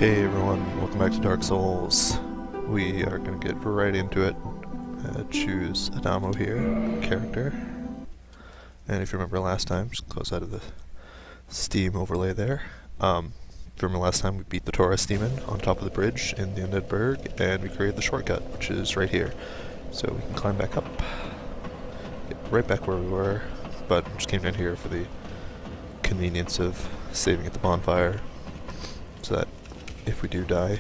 Okay everyone, welcome back to Dark Souls. We are going to get right into it. Choose Adamo here, character. And if you remember last time, just close out of the Steam overlay there. If you remember last time, we beat the Taurus demon on top of the bridge in the Undead Parish, and we created the shortcut, which is right here. So we can climb back up, get right back where we were, but just came down here for the convenience of saving at the bonfire, so that if we do die,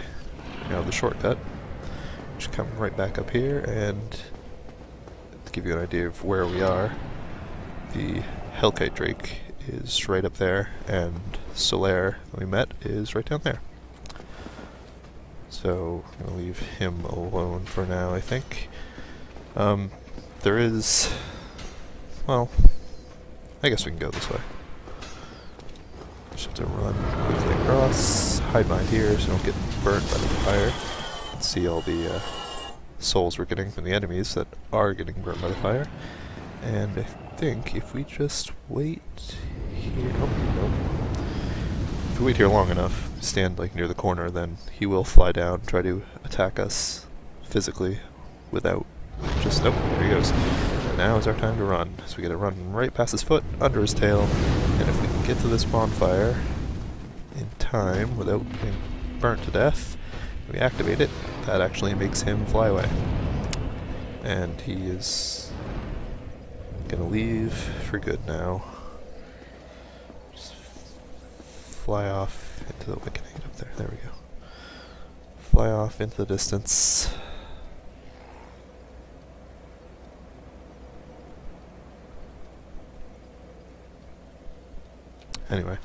we have the shortcut. Just come right back up here, and to give you an idea of where we are, the Hellkite Drake is right up there, and Solaire that we met is right down there. So I'm going to leave him alone for now, I think. There is... well, I guess we can go this way. Just have to run quickly across, hide behind here so we don't get burnt by the fire. And see all the souls we're getting from the enemies that are getting burnt by the fire. And I think if we just wait here... oh, no. If we wait here long enough, stand like near the corner, then he will fly down, try to attack us physically without just... nope, there he goes. And now is our time to run. So we gotta run right past his foot, under his tail, and if we can get to this bonfire in time without being burnt to death, we activate it, that actually makes him fly away. And he is gonna leave for good now. Just fly off into the... we can hang it up there, there we go. Fly off into the distance. Anyway,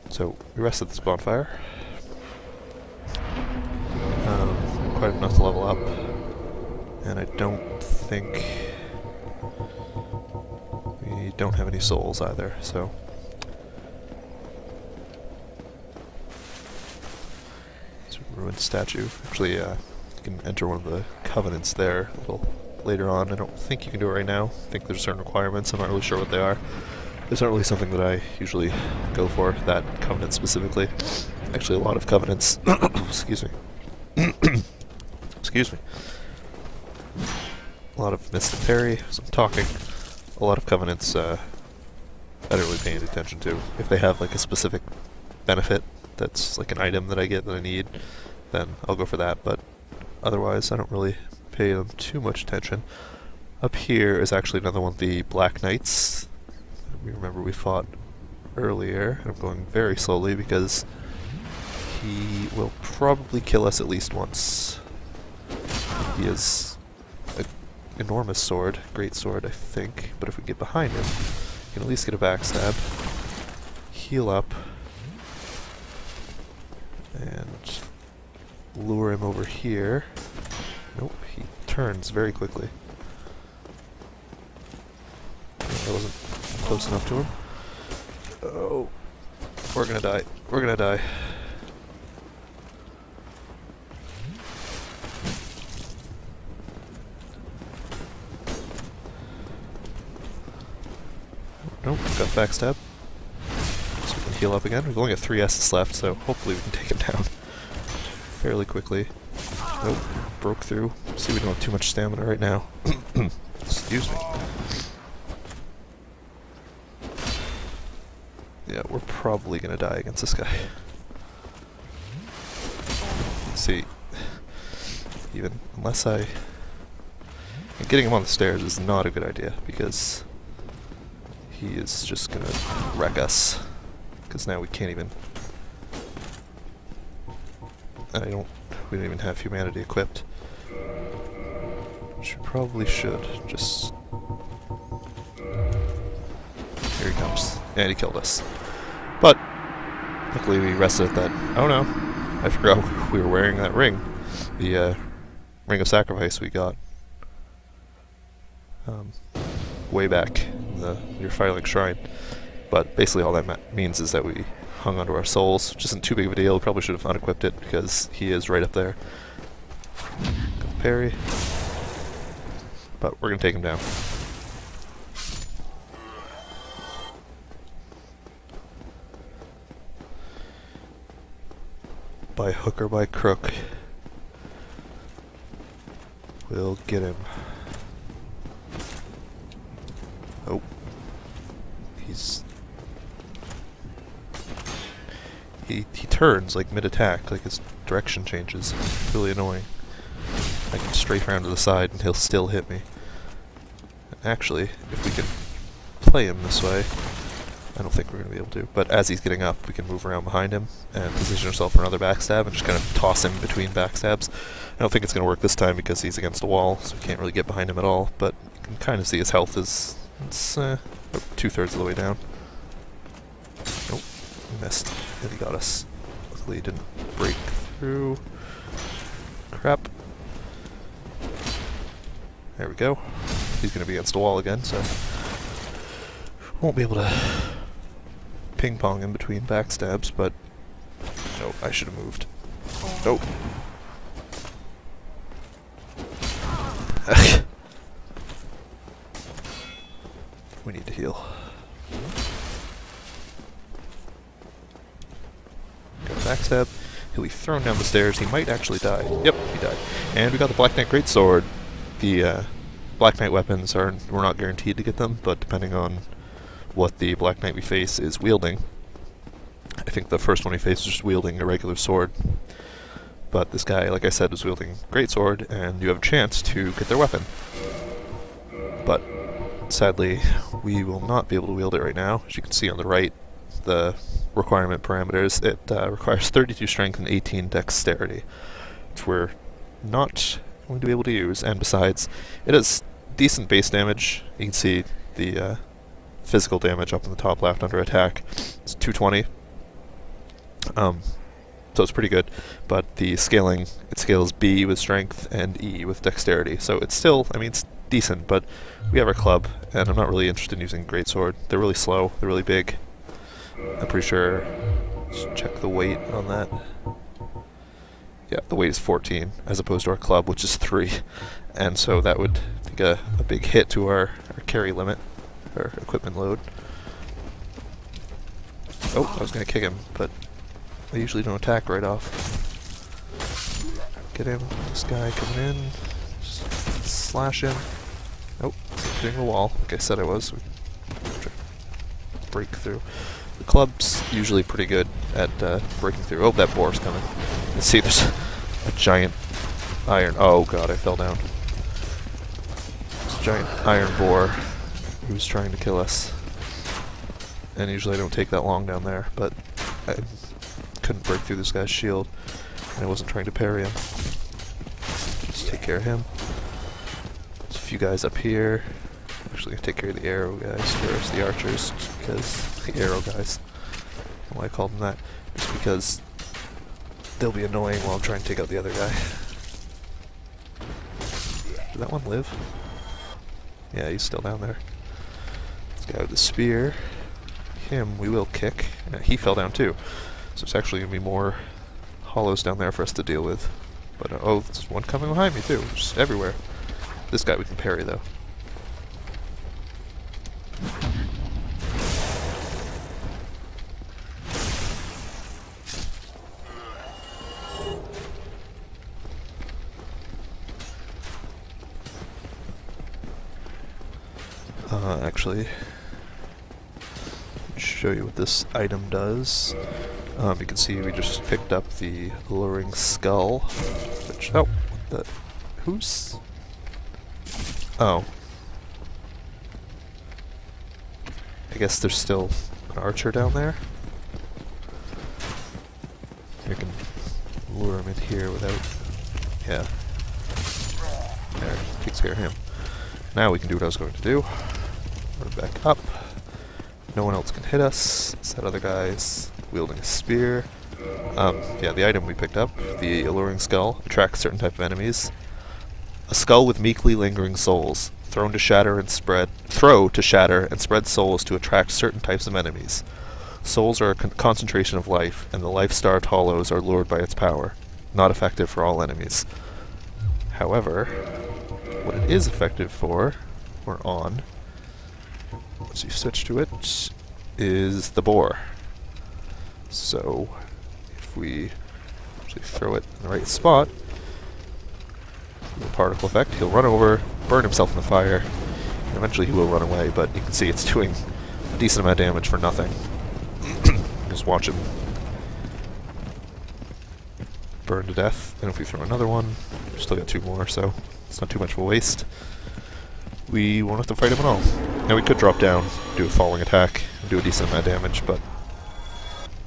so we rest at this bonfire. Quite enough to level up, and I don't think we don't have any souls either, so it's a ruined statue. Actually, you can enter one of the covenants there a little later on. I don't think you can do it right now. I think there's certain requirements. I'm not really sure what they are. It's not really something that I usually go for, that covenant specifically. Actually, a lot of covenants... excuse me. Excuse me. A lot of Mystic Parry, as I'm talking. A lot of covenants I don't really pay any attention to. If they have like a specific benefit that's like an item that I get that I need, then I'll go for that, but otherwise I don't really pay them too much attention. Up here is actually another one of the Black Knights. We remember we fought earlier, and I'm going very slowly because he will probably kill us at least once. He has an enormous sword, great sword I think, but if we get behind him, we can at least get a backstab, heal up, and lure him over here. Nope, he turns very quickly. That wasn't close enough to him. Oh, we're gonna die. We're gonna die. Nope, got backstab. So we can heal up again. We've only got 3 S's left, so hopefully we can take him down fairly quickly. Nope, broke through. See, we don't have too much stamina right now. Excuse me. Yeah, we're probably gonna die against this guy. See, even unless and getting him on the stairs is not a good idea, because he is just gonna wreck us. Because now we can't even... we don't even have humanity equipped. Which we probably should. Just... here he comes. And he killed us. But, luckily we rested at that... oh no, I forgot we were wearing that ring. The Ring of Sacrifice we got way back in the near Firelink Shrine. But basically all that means is that we hung onto our souls, which isn't too big of a deal. We probably should have unequipped it because he is right up there. Got the parry. But we're going to take him down. by hook or by crook, we'll get him. Oh. He turns like mid-attack, like his direction changes. It's really annoying. I can strafe around to the side and he'll still hit me. Actually, if we can play him this way, I don't think we're going to be able to. But as he's getting up, we can move around behind him and position ourselves for another backstab and just kind of toss him between backstabs. I don't think it's going to work this time because he's against a wall, so we can't really get behind him at all. But you can kind of see his health is about 2/3 of the way down. Nope, he missed. And he got us. Luckily he didn't break through. Crap. There we go. He's going to be against a wall again, so won't be able to ping pong in between backstabs, but no, I should have moved. Nope. We need to heal. Got a backstab. He'll be thrown down the stairs. He might actually die. Yep, he died. And we got the Black Knight Greatsword. The Black Knight weapons we're not guaranteed to get them, but depending on what the Black Knight we face is wielding. I think the first one we faced was just wielding a regular sword. But this guy, like I said, was wielding Greatsword, and you have a chance to get their weapon. But sadly, we will not be able to wield it right now. As you can see on the right, the requirement parameters, it requires 32 strength and 18 dexterity, which we're not going to be able to use. And besides, it has decent base damage. You can see the physical damage up in the top left under attack. It's 220. So it's pretty good, but the scaling, it scales B with strength and E with dexterity. So it's still, I mean, it's decent, but we have our club, and I'm not really interested in using Greatsword. They're really slow, they're really big. I'm pretty sure, let's check the weight on that. Yeah, the weight is 14, as opposed to our club, which is 3. And so that would take a big hit to our carry limit, our equipment load. Oh, I was going to kick him, but I usually don't attack right off. Get him, this guy coming in, just slash him. Nope, hitting the wall, like I said I was. We break through. The club's usually pretty good at breaking through. Oh, that boar's coming. Let's see, there's a giant iron. Oh god, I fell down. There's a giant iron boar who's trying to kill us. And usually I don't take that long down there, but I couldn't break through this guy's shield, and I wasn't trying to parry him. Just take care of him. There's a few guys up here. I'm actually going to take care of the arrow guys first, the archers, just because the arrow guys. Why I called them that? Just because they'll be annoying while I'm trying to take out the other guy. Did that one live? Yeah, he's still down there. This guy with the spear. Him we will kick. He fell down too. So it's actually going to be more hollows down there for us to deal with. But oh, there's one coming behind me too, just everywhere. This guy we can parry though. Actually, show you what this item does. You can see we just picked up the alluring skull, which, oh, who's, oh, I guess there's still an archer down there. You can lure him in here without, yeah, there, takes care of him. Now we can do what I was going to do. Run back up. No one else can hit us. That other guy's wielding a spear. Yeah, the item we picked up, the alluring skull, attracts certain type of enemies. A skull with meekly lingering souls, throw to shatter and spread souls to attract certain types of enemies. Souls are a concentration of life, and the life-starved hollows are lured by its power. Not effective for all enemies. However, what it is effective for, or on, once you switch to it, is the boar. So, if we So you throw it in the right spot. Little particle effect. He'll run over, burn himself in the fire, and eventually he will run away, but you can see it's doing a decent amount of damage for nothing. Just watch him burn to death. And if we throw another one, we've still got 2 more, so it's not too much of a waste. We won't have to fight him at all. Now we could drop down, do a falling attack, and do a decent amount of damage, but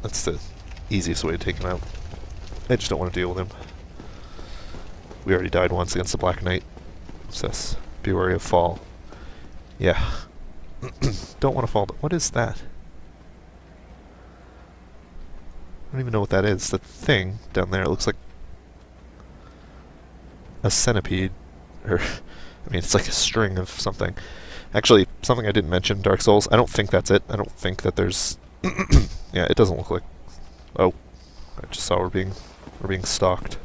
that's the easiest way to take him out. I just don't want to deal with him. We already died once against the Black Knight. Says, be wary of fall. Yeah. Don't want to fall. What is that? I don't even know what that is. The thing down there, it looks like a centipede. Or, I mean, it's like a string of something. Actually, something I didn't mention, Dark Souls, I don't think that's it. I don't think that there's... yeah, it doesn't look like... Oh. I just saw we're being stalked.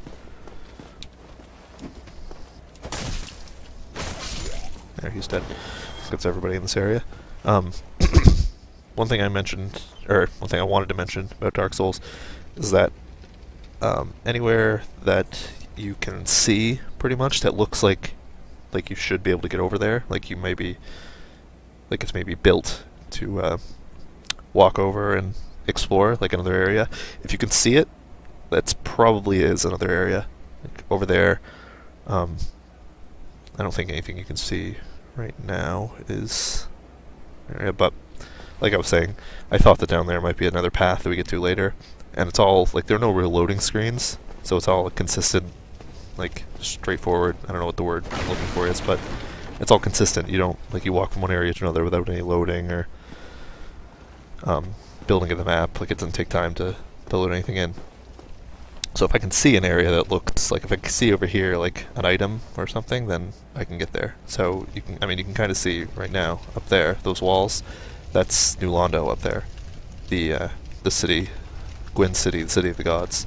There, he's dead. That's everybody in this area. One thing I mentioned, or one thing I wanted to mention about Dark Souls, is that anywhere that you can see, pretty much, that looks like you should be able to get over there, like you maybe, like it's maybe built to walk over and explore, like another area. If you can see it, that's probably is another area. Like over there, I don't think anything you can see right now is an area, but like I was saying, I thought that down there might be another path that we get to later, and it's all, like, there are no real loading screens, so it's all consistent, like, straightforward. I don't know what the word I'm looking for is, but it's all consistent. You don't, like, you walk from one area to another without any loading or building of the map. Like, it doesn't take time to load anything in. So if I can see an area that looks like, if I can see over here, like, an item or something, then I can get there. So you can, I mean, you can kind of see right now, up there, those walls, that's New Londo up there. The city, Gwyn City, the city of the gods.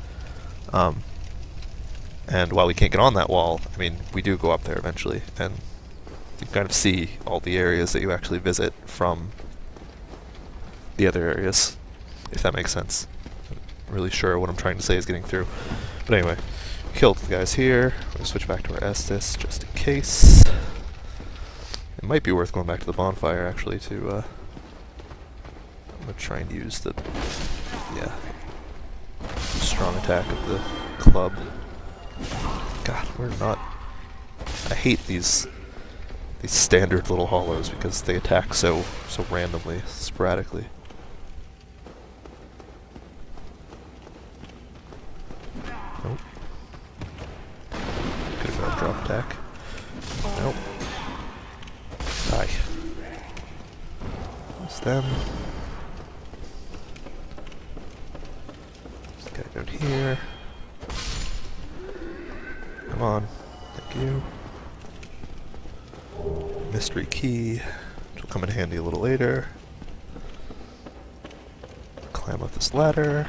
And while we can't get on that wall, I mean, we do go up there eventually, and you kind of see all the areas that you actually visit from the other areas, if that makes sense. I'm really sure what I'm trying to say is getting through. But anyway, killed the guys here. We're going to switch back to our Estus, just in case. It might be worth going back to the bonfire, actually, to, I'm going to try and use the, yeah, strong attack of the club. God, we're not... I hate these standard little hollows because they attack so randomly, sporadically. Nope. Could have gone drop attack. Nope. Die. It's them. This guy down here. Come on. Thank you. Mystery key, which will come in handy a little later. Climb up this ladder.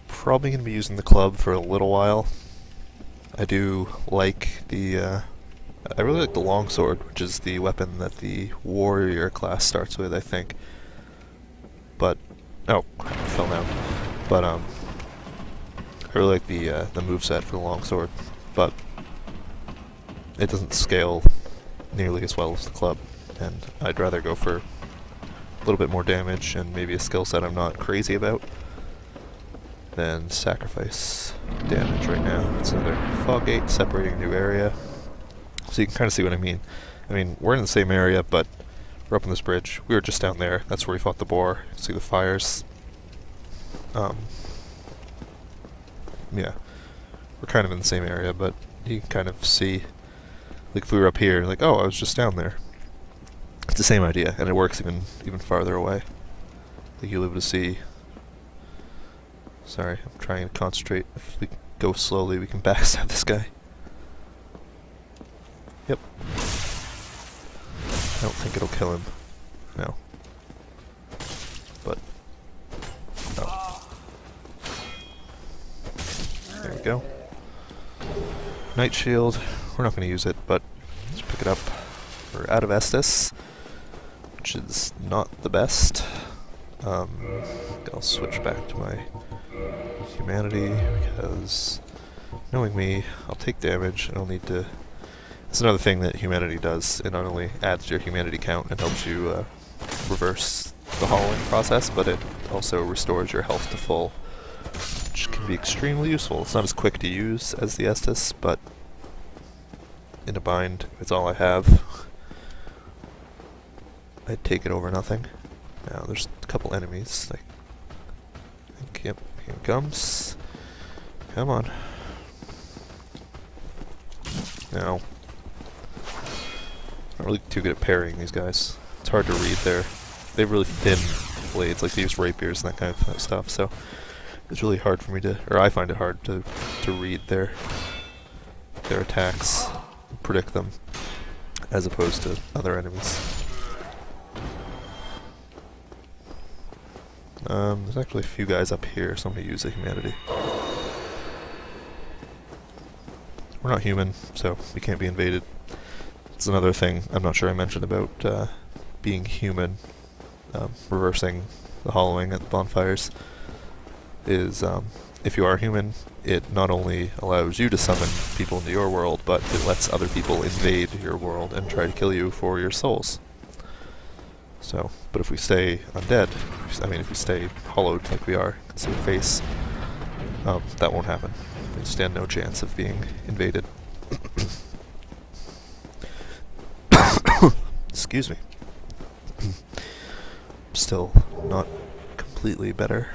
Probably going to be using the club for a little while. I do like the, I really like the longsword, which is the weapon that the warrior class starts with, I think. But, oh, I fell down. But, I really like the moveset for the longsword, but it doesn't scale nearly as well as the club, and I'd rather go for a little bit more damage and maybe a skill set I'm not crazy about than sacrifice damage right now. It's another fog gate separating a new area. So you can kind of see what I mean. I mean, we're in the same area, but we're up on this bridge. We were just down there. That's where we fought the boar. See the fires. Yeah. We're kind of in the same area, but you can kind of see, like if we were up here, like, oh, I was just down there. It's the same idea, and it works even farther away. Like you'll be able to see. Sorry, I'm trying to concentrate. If we go slowly, we can backstab this guy. Yep. I don't think it'll kill him. No. But... no. go. Night shield, we're not going to use it, but let's pick it up. We're out of Estus, which is not the best. I'll switch back to my humanity, because knowing me, I'll take damage. I'll need to... It's another thing that humanity does. It not only adds to your humanity count and helps you reverse the hollowing process, but it also restores your health to full, which can be extremely useful. It's not as quick to use as the Estus, but in a bind, it's all I have. I'd take it over nothing. Now, there's a couple enemies. I think, yep, here it comes. Come on. Now, I'm not really too good at parrying these guys. It's hard to read their... They have really thin blades, like they use rapiers and that kind of stuff, so it's really hard for me to... Or I find it hard to read their attacks, predict them, as opposed to other enemies. There's actually a few guys up here, so I'm going to use a humanity. We're not human, so we can't be invaded. It's another thing I'm not sure I mentioned about being human, reversing the hollowing at the bonfires, is if you are human, it not only allows you to summon people into your world, but it lets other people invade your world and try to kill you for your souls. So, but if we stay undead, if we stay hollowed like we are, can see the face, that won't happen. We stand no chance of being invaded. Excuse me. Still not completely better.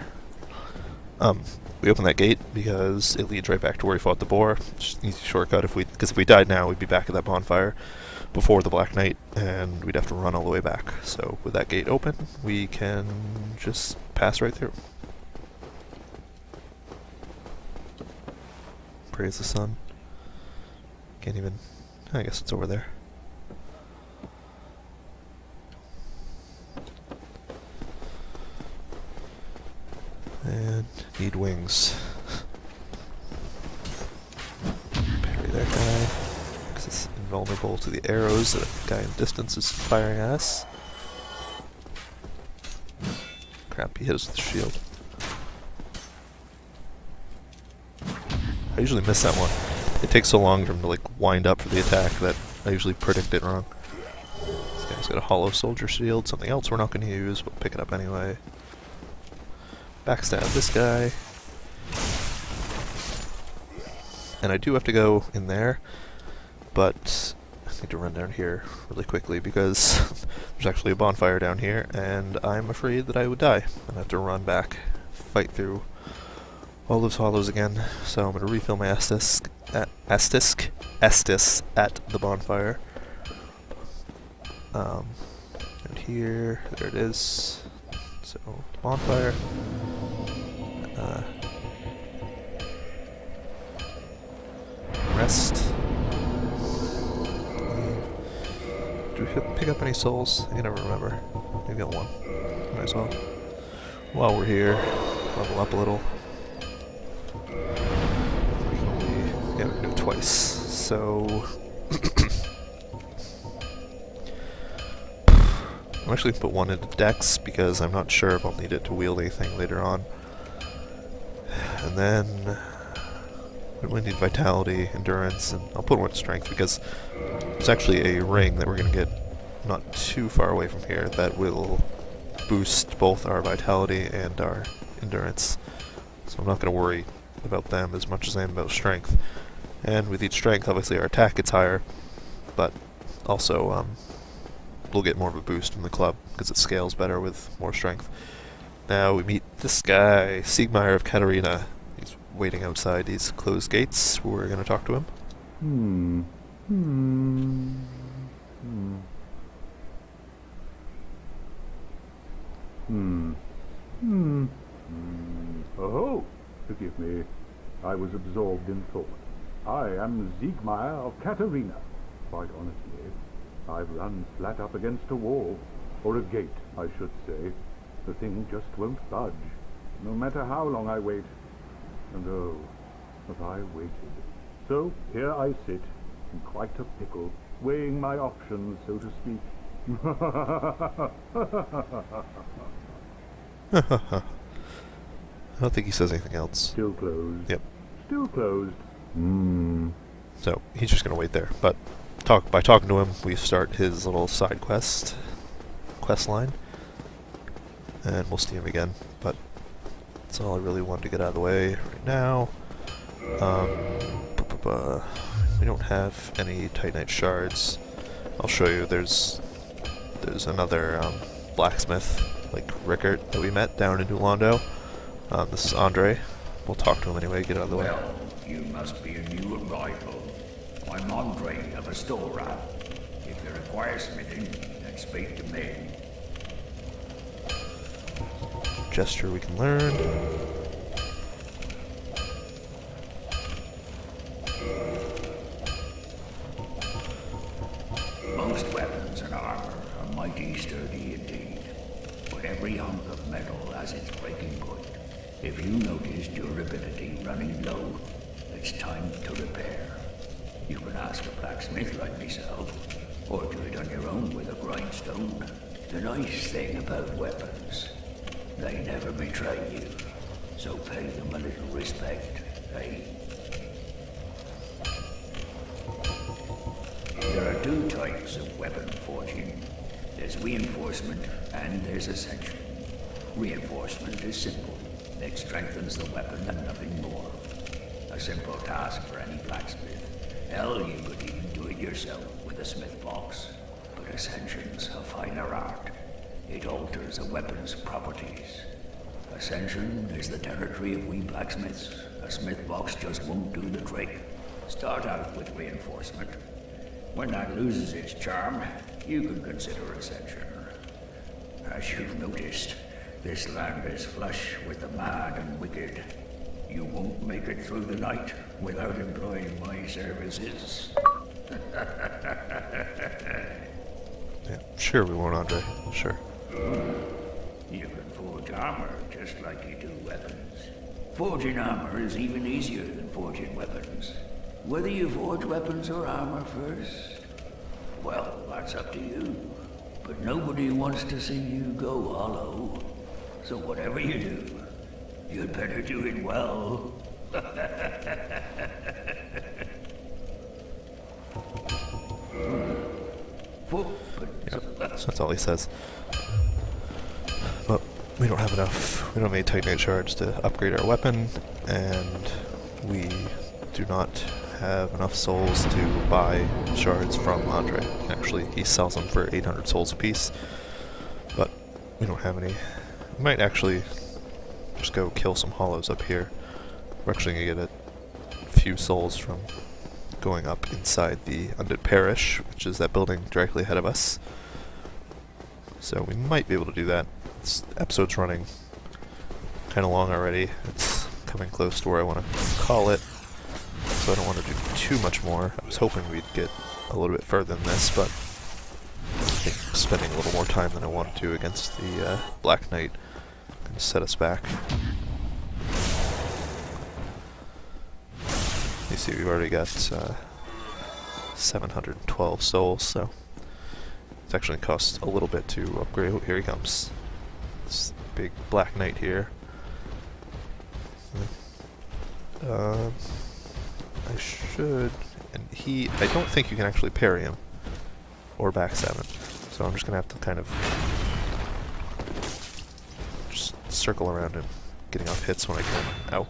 We opened that gate because it leads right back to where we fought the boar. Just an easy shortcut because if we died now, we'd be back at that bonfire before the Black Knight, and we'd have to run all the way back. So with that gate open, we can just pass right through. Praise the sun. Can't even... I guess it's over there. And need wings. Parry that guy, because it's invulnerable to the arrows that a guy in distance is firing at us. Crap, he hit us with the shield. I usually miss that one. It takes so long for him to like wind up for the attack that I usually predict it wrong. This guy's got a hollow soldier shield, something else we're not going to use, but pick it up anyway. Backstab this guy. And I do have to go in there, but I need to run down here really quickly because there's actually a bonfire down here, and I'm afraid that I would die. I have to run back, fight through all those hollows again. So I'm going to refill my Estus at the bonfire. And here, there it is. So, bonfire. Rest. Do we pick up any souls? I can never remember. Maybe got one. Might as well. While we're here, level up a little. We can only... yeah, we can do it twice. So... I'm actually going to put one into Dex because I'm not sure if I'll need it to wield anything later on. And then we really need Vitality, Endurance, and I'll put one to Strength because there's actually a ring that we're going to get not too far away from here that will boost both our Vitality and our Endurance. So I'm not going to worry about them as much as I am about Strength. And with each Strength, obviously our attack gets higher, but also we'll get more of a boost from the club because it scales better with more strength. Now we meet this guy, Siegmeyer of Katarina. He's waiting outside these closed gates. We're going to talk to him. Oh, forgive me. I was absorbed in thought. I am Siegmeyer of Katarina. Quite honestly, I've run flat up against a wall, or a gate, I should say. The thing just won't budge, no matter how long I wait. And oh, have I waited. So here I sit, in quite a pickle, weighing my options, so to speak. I don't think he says anything else. Still closed. Yep. Still closed. So he's just gonna wait there. But by talking to him, we start his little side quest line, and we'll see him again. But that's all I really wanted to get out of the way right now. We don't have any Titanite shards. I'll show you. There's another blacksmith, like Rickert, that we met down in New Londo. This is Andre. We'll talk to him anyway. Get out of the way. Well, you must be a new arrival. I'm Andre of Astora. If you require smithing, then speak to me. Gesture we can learn. Most weapons and armor are mighty sturdy indeed, but every hunk of metal has its breaking point. If you notice durability running low, it's time to repair. You can ask a blacksmith like myself, or do it on your own with a grindstone. The nice thing about weapons, they never betray you, so pay them a little respect, eh? There are two types of weapon forging. There's reinforcement and there's ascension. Reinforcement is simple. It strengthens the weapon and nothing more. A simple task for any blacksmith. Hell, you could even do it yourself with a smith box. But ascension's a finer art. It alters a weapon's properties. Ascension is the territory of we blacksmiths. A smith box just won't do the trick. Start out with reinforcement. When that loses its charm, you can consider ascension. As you've noticed, this land is flush with the mad and wicked. You won't make it through the night without employing my services. Yeah, sure we won't, Andre. Sure. You can forge armor just like you do weapons. Forging armor is even easier than forging weapons. Whether you forge weapons or armor first, well, that's up to you. But nobody wants to see you go hollow. So whatever you do, you'd better do it well. So that's all he says. But we don't have enough. We don't have any Titanite shards to upgrade our weapon, and we do not have enough souls to buy shards from Andre. Actually, he sells them for 800 souls apiece, but we don't have any. We might actually just go kill some hollows up here. We're actually going to get a few souls from going up inside the Undead Parish, which is that building directly ahead of us. So we might be able to do that. This episode's running kind of long already. It's coming close to where I want to call it, so I don't want to do too much more. I was hoping we'd get a little bit further than this, but I think spending a little more time than I wanted to against the Black Knight can set us back. You see, we've already got 712 souls, so it's actually cost a little bit to upgrade. Oh, here he comes. This big Black Knight here. I should, and I don't think you can actually parry him or backstab him, so I'm just gonna have to kind of just circle around him, getting off hits when I can. Ow.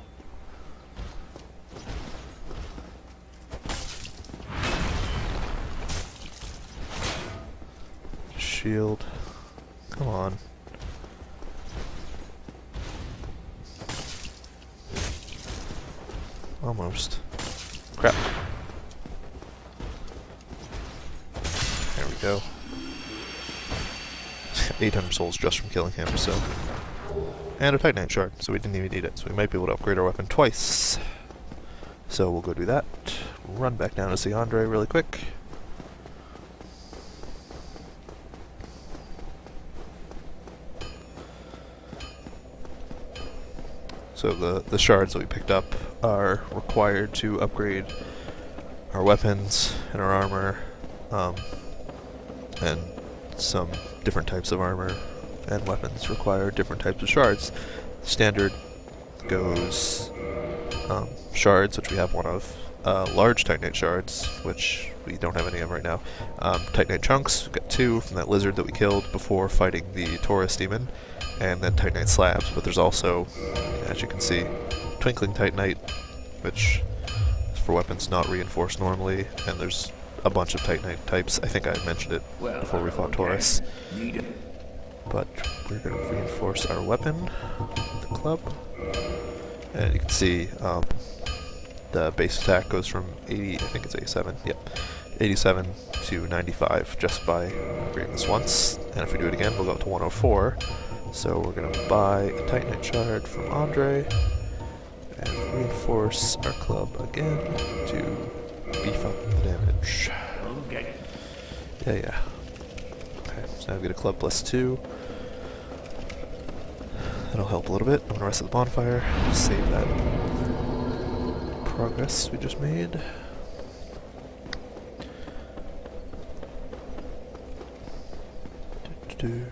Shield. Come on. Almost. Crap. There we go. 800 souls just from killing him, so. And a Titanite shard, so we didn't even need it. So we might be able to upgrade our weapon twice. So we'll go do that. Run back down to see Andre really quick. So the shards that we picked up are required to upgrade our weapons and our armor, and some different types of armor and weapons require different types of shards. Standard goes shards, which we have one of, large Titanite shards, which we don't have any of right now, Titanite chunks, we've got 2 from that lizard that we killed before fighting the Taurus demon, and then Titanite slabs, but there's also, as you can see, Twinkling Titanite, which is for weapons not reinforced normally, and there's a bunch of Titanite types. I think I mentioned it before we fought Taurus. But we're going to reinforce our weapon with the club. And you can see the base attack goes from 80, I think it's 87, yep, 87 to 95 just by upgrading this once. And if we do it again, we'll go up to 104. So we're going to buy a Titanite shard from Andre and reinforce our club again to beef up the damage. Okay. Yeah. Okay, so now we get a club +2. That'll help a little bit. I'm gonna rest at the bonfire, save that progress we just made. Do-do-do.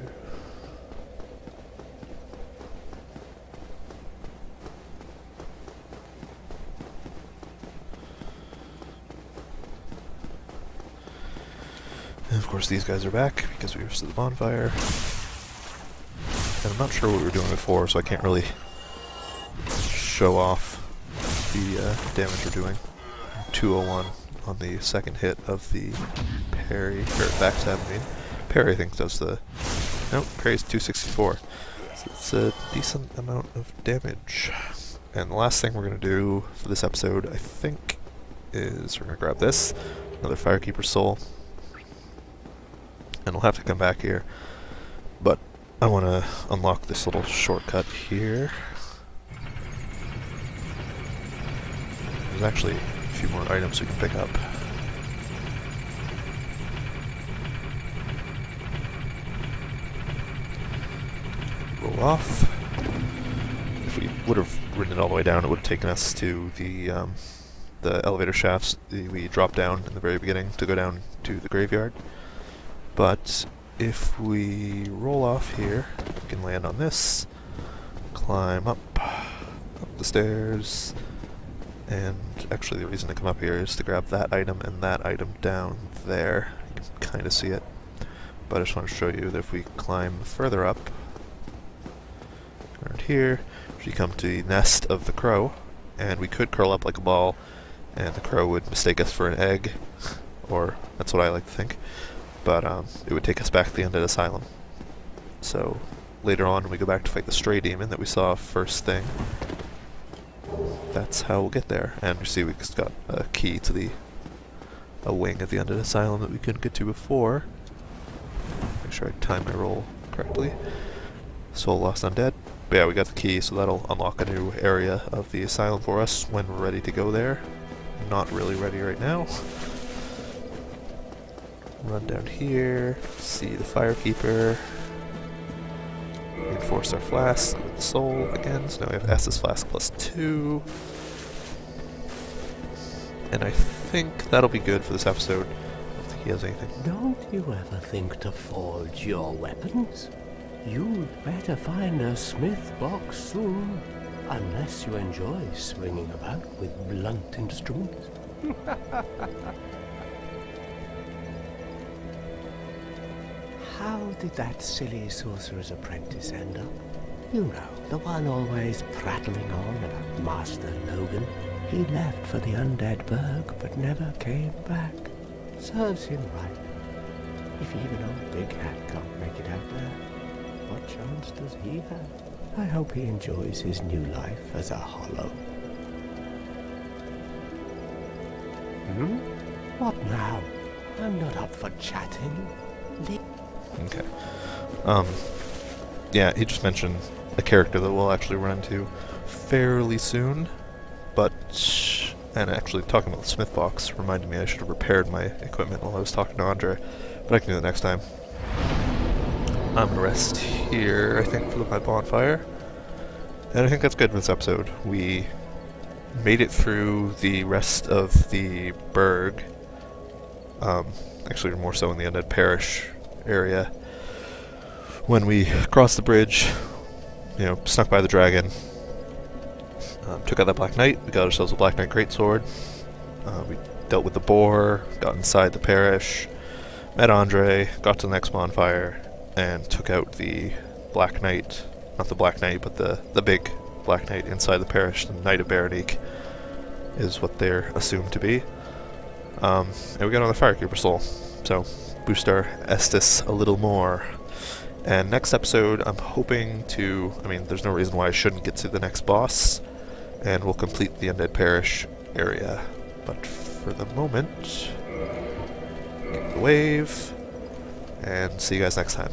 And of course these guys are back because we rested the bonfire. And I'm not sure what we were doing before, so I can't really show off the damage we're doing. 201 on the second hit of the parry, or backstab I mean. Parry I think does the... Nope, parry's 264. So it's a decent amount of damage. And the last thing we're going to do for this episode, I think, is we're going to grab this. Another Firekeeper Soul. And we'll have to come back here. But I want to unlock this little shortcut here. There's actually a few more items we can pick up. Roll off. If we would have ridden it all the way down, it would have taken us to the elevator shafts we dropped down in the very beginning to go down to the graveyard. But if we roll off here, we can land on this, climb up the stairs, and actually the reason to come up here is to grab that item and that item down there. You can kind of see it, but I just want to show you that if we climb further up, around here, we come to the nest of the crow, and we could curl up like a ball, and the crow would mistake us for an egg, or that's what I like to think. But it would take us back to the Undead Asylum. So later on, when we go back to fight the Stray Demon that we saw first thing, that's how we'll get there. And you see we just got a key to a wing of the Undead Asylum that we couldn't get to before. Make sure I time my roll correctly. Soul Lost Undead. But yeah, we got the key, so that'll unlock a new area of the asylum for us when we're ready to go there. Not really ready right now. Run down here, see the Firekeeper, reinforce our flask with the soul again, so now we have Estus Flask +2. And I think that'll be good for this episode. I don't think he has anything. Don't you ever think to forge your weapons? You'd better find a smith box soon, unless you enjoy swinging about with blunt instruments. How did that silly sorcerer's apprentice end up? You know, the one always prattling on about Master Logan. He left for the Undead Burg, but never came back. Serves him right. If even old Big Hat can't make it out there, what chance does he have? I hope he enjoys his new life as a hollow. What now? I'm not up for chatting. Okay. Yeah, he just mentioned a character that we'll actually run into fairly soon, but... And actually, talking about the smith box reminded me I should have repaired my equipment while I was talking to Andre, but I can do that next time. I'm gonna rest here, I think, for my bonfire, And I think that's good for this episode. We made it through the rest of the burg. Actually, more so in the Undead Parish area. When we crossed the bridge, you know, snuck by the dragon, took out that Black Knight, we got ourselves a Black Knight Greatsword, we dealt with the boar, got inside the parish, met Andre, got to the next bonfire, and took out the Black Knight, not the Black Knight, but the big Black Knight inside the parish. The Knight of Berenique is what they're assumed to be. And we got on the Firekeeper Soul, so boost our Estus a little more. And next episode, I'm hoping to, I mean, there's no reason why I shouldn't get to the next boss, and we'll complete the Undead Parish area. But for the moment, get the wave, and see you guys next time.